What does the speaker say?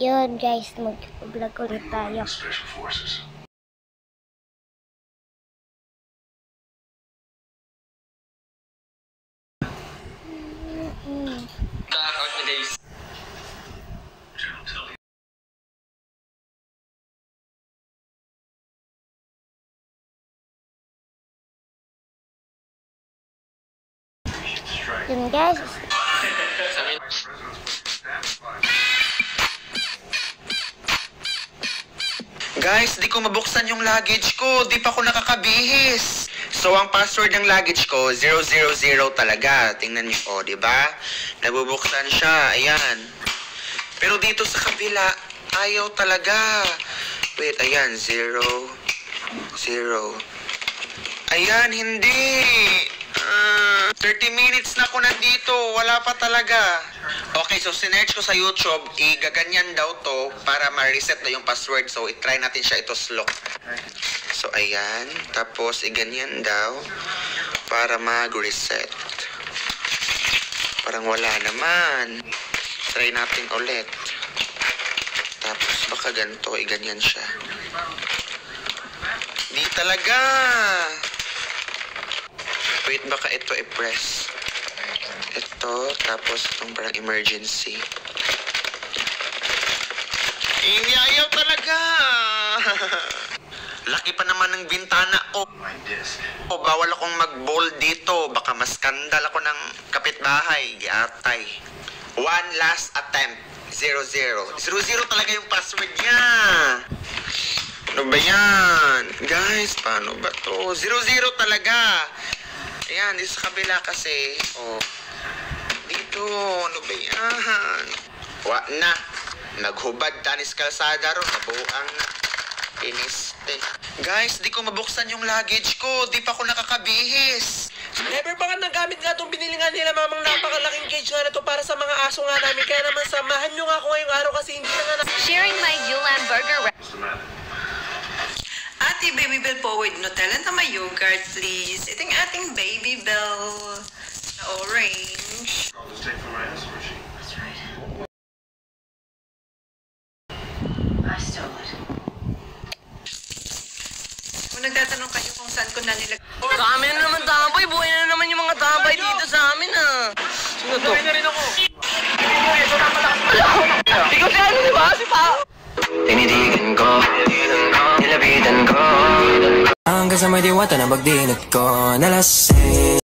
Yun guys, mag-vlog ulit tayo. Yun guys. Guys, di ko mabuksan yung luggage ko. Di pa ako nakakabihis. So, ang password ng luggage ko, 000 talaga. Tingnan niyo po, di ba? Nabubuksan siya. Ayan. Pero dito sa kabila, ayaw talaga. Wait, ayan. 0. Ayan, hindi. 30 minutes na ako nandito. Wala pa talaga. Okay, so sinerch ko sa YouTube, igaganyan daw to para ma-reset na yung password. So, itry natin siya ito slow. So, ayan. Tapos, iganyan daw para mag-reset. Parang wala naman. Try natin ulit. Tapos, baka ganito, iganyan siya. Di talaga. Wait, baka ito i-press. Ito, tapos itong parang emergency. Hindi, ayaw talaga. Laki pa naman ng bintana ko. Bawal akong mag-bold dito. Baka maskandal ako ng kapitbahay. Giatay. One last attempt. 0 talaga yung password niya. Ano ba yan? Guys, paano ba to? 0 talaga. Ayan, dito sa kabila kasi. Oh. Dito, ano ba yan? Na. Naghubad tanis kalsada ro. Nabuang na. Piniste. Guys, di ko mabuksan yung luggage ko. Di pa ako nakakabihis. Never pa ka nagamit nga itong binili nga nila mamang napakalaking cage nga na to para sa mga aso nga namin. Kaya naman samahan nyo nga ako ngayong araw kasi hindi na nga Sharing my Yulan burger. Ate, Baby Bell forward Nutella na may yogurt, please. Ito yung ating Baby Bell na orange. That's right. I stole it. Kung nagtatanong kayo kung saan ko na nilagay. Sa amin na naman tambay. Buhay na naman yung mga tambay dito sa amin ah. Sino to? Buhay na rin ako. Ikaw si ano, di ba? Si Pa. Tinidigan ko, nilapitan ko hanggang sa may diwata na magdinat ko nalasing.